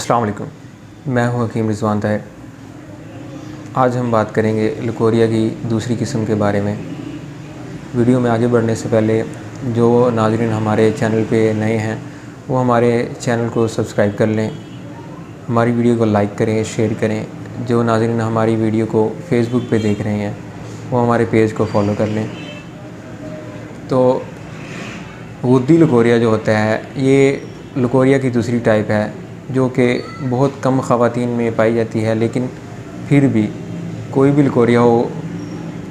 السلام علیکم، میں ہوں حکیم رضوان طاہر۔ آج ہم بات کریں گے لکوریا کی دوسری قسم کے بارے میں۔ ویڈیو میں آگے بڑھنے سے پہلے جو ناظرین ہمارے چینل پہ نئے ہیں وہ ہمارے چینل کو سبسکرائب کر لیں، ہماری ویڈیو کو لائک کریں، شیئر کریں۔ جو ناظرین ہماری ویڈیو کو فیس بک پہ دیکھ رہے ہیں وہ ہمارے پیج کو فالو کر لیں۔ تو غدی لکوریا جو ہوتا ہے یہ لکوریا کی دوسری ٹائپ ہے جو کہ بہت کم خواتین میں پائی جاتی ہے، لیکن پھر بھی کوئی بھی لکوریا ہو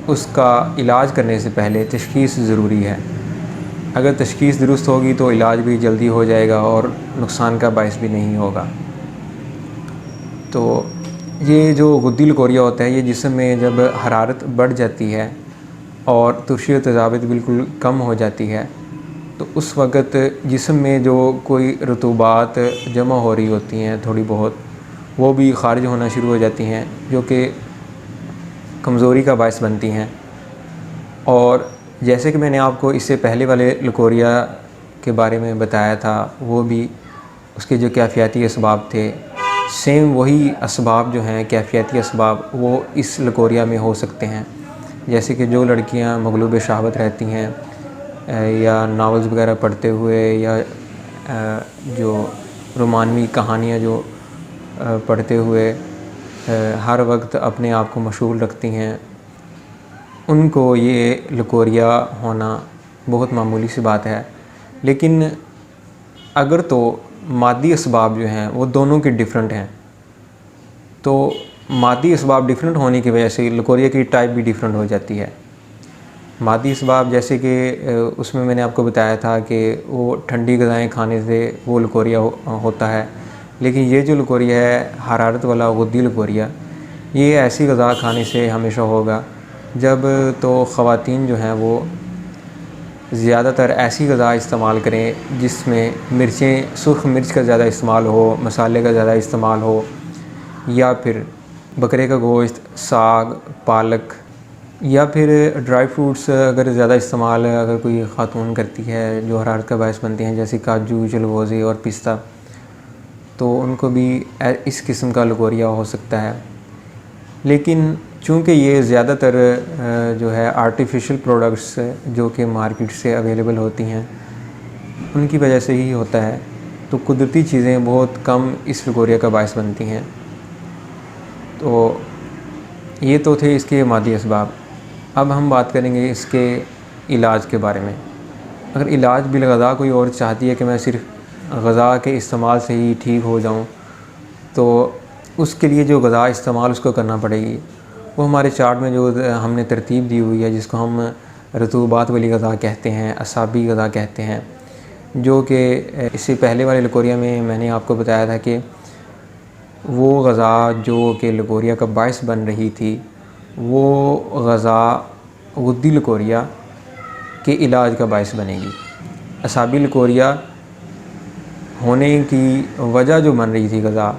اس کا علاج کرنے سے پہلے تشخیص ضروری ہے۔ اگر تشخیص درست ہوگی تو علاج بھی جلدی ہو جائے گا اور نقصان کا باعث بھی نہیں ہوگا۔ تو یہ جو غدی لکوریا ہوتا ہے یہ جسم میں جب حرارت بڑھ جاتی ہے اور ترشی و تذابت بالکل کم ہو جاتی ہے تو اس وقت جسم میں جو کوئی رطوبات جمع ہو رہی ہوتی ہیں تھوڑی بہت، وہ بھی خارج ہونا شروع ہو جاتی ہیں جو کہ کمزوری کا باعث بنتی ہیں۔ اور جیسے کہ میں نے آپ کو اس سے پہلے والے لکوریا کے بارے میں بتایا تھا، وہ بھی اس کے جو کیفیاتی اسباب تھے، سیم وہی اسباب جو ہیں کیفیاتی اسباب وہ اس لکوریا میں ہو سکتے ہیں۔ جیسے کہ جو لڑکیاں مغلوب شہوت رہتی ہیں یا ناولز وغیرہ پڑھتے ہوئے یا جو رومانوی کہانیاں جو پڑھتے ہوئے ہر وقت اپنے آپ کو مشغول رکھتی ہیں، ان کو یہ لکوریا ہونا بہت معمولی سی بات ہے۔ لیکن اگر تو مادی اسباب جو ہیں وہ دونوں کے ڈیفرنٹ ہیں، تو مادی اسباب ڈیفرنٹ ہونے کی وجہ سے لکوریا کی ٹائپ بھی ڈیفرنٹ ہو جاتی ہے۔ مادی اسباب جیسے کہ اس میں نے آپ کو بتایا تھا کہ وہ ٹھنڈی غذائیں کھانے سے وہ لکوریا ہوتا ہے، لیکن یہ جو لکوریا ہے حرارت والا غدی لکوریا، یہ ایسی غذا کھانے سے ہمیشہ ہوگا جب تو خواتین جو ہیں وہ زیادہ تر ایسی غذا استعمال کریں جس میں مرچیں، سرخ مرچ کا زیادہ استعمال ہو، مسالے کا زیادہ استعمال ہو، یا پھر بکرے کا گوشت، ساگ، پالک، یا پھر ڈرائی فروٹس اگر زیادہ استعمال اگر کوئی خاتون کرتی ہے جو حرارت کا باعث بنتے ہیں، جیسے کاجو، چلغوزے اور پستہ، تو ان کو بھی اس قسم کا لکوریا ہو سکتا ہے۔ لیکن چونکہ یہ زیادہ تر جو ہے آرٹیفیشل پروڈکٹس جو کہ مارکیٹ سے اویلیبل ہوتی ہیں ان کی وجہ سے ہی ہوتا ہے، تو قدرتی چیزیں بہت کم اس لکوریا کا باعث بنتی ہیں۔ تو یہ تو تھے اس کے مادی اسباب۔ اب ہم بات کریں گے اس کے علاج کے بارے میں۔ اگر علاج بالغذا کوئی اور چاہتی ہے کہ میں صرف غذا کے استعمال سے ہی ٹھیک ہو جاؤں، تو اس کے لیے جو غذا استعمال اس کو کرنا پڑے گی وہ ہمارے چارٹ میں جو ہم نے ترتیب دی ہوئی ہے، جس کو ہم رطوبات والی غذا کہتے ہیں، اعصابی غذا کہتے ہیں، جو کہ اس سے پہلے والے لکوریا میں نے آپ کو بتایا تھا کہ وہ غذا جو کہ لکوریا کا باعث بن رہی تھی وہ غذا غدی لکوریا کے علاج کا باعث بنے گی۔ اعصابی لکوریا ہونے کی وجہ جو بن رہی تھی غذا،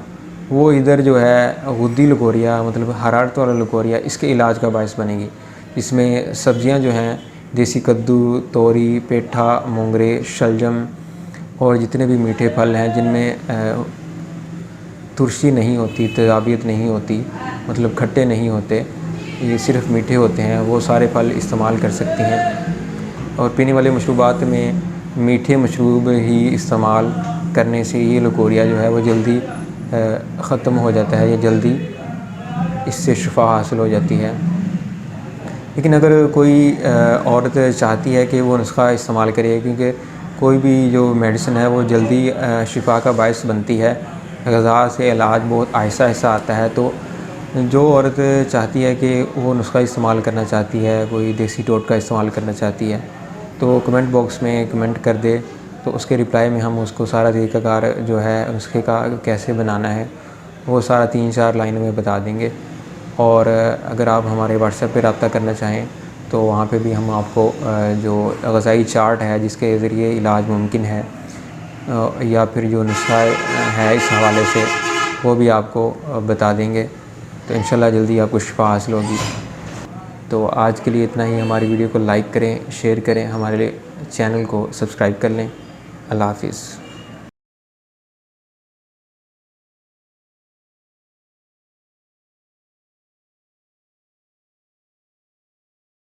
وہ ادھر جو ہے غدی لکوریا مطلب حرارت والا لکوریا اس کے علاج کا باعث بنے گی۔ اس میں سبزیاں جو ہیں دیسی کدو، توری، پیٹھا، مونگرے، شلجم اور جتنے بھی میٹھے پھل ہیں جن میں ترشی نہیں ہوتی، تذابیت نہیں ہوتی، مطلب کھٹے نہیں ہوتے، یہ صرف میٹھے ہوتے ہیں، وہ سارے پھل استعمال کر سکتی ہیں۔ اور پینے والے مشروبات میں میٹھے مشروب ہی استعمال کرنے سے یہ لکوریا جو ہے وہ جلدی ختم ہو جاتا ہے یا جلدی اس سے شفا حاصل ہو جاتی ہے۔ لیکن اگر کوئی عورت چاہتی ہے کہ وہ نسخہ استعمال کرے، کیونکہ کوئی بھی جو میڈیسن ہے وہ جلدی شفا کا باعث بنتی ہے، غذا سے علاج بہت آہستہ آہستہ آتا ہے، تو جو عورت چاہتی ہے کہ وہ نسخہ استعمال کرنا چاہتی ہے، کوئی دیسی ٹوٹکا استعمال کرنا چاہتی ہے، تو کمنٹ باکس میں کمنٹ کر دے، تو اس کے رپلائی میں ہم اس کو سارا طریقہ کار جو ہے نسخے کا کیسے بنانا ہے وہ سارا 3-4 لائنوں میں بتا دیں گے۔ اور اگر آپ ہمارے واٹس ایپ پہ رابطہ کرنا چاہیں تو وہاں پہ بھی ہم آپ کو جو غذائی چارٹ ہے جس کے ذریعے علاج ممکن ہے یا پھر جو نسخہ ہے اس حوالے سے وہ بھی آپ کو بتا دیں گے، تو انشاءاللہ جلدی آپ کو شفا حاصل ہوگی۔ تو آج کے لیے اتنا ہی۔ ہماری ویڈیو کو لائک کریں، شیئر کریں، ہمارے چینل کو سبسکرائب کر لیں۔ اللہ حافظ۔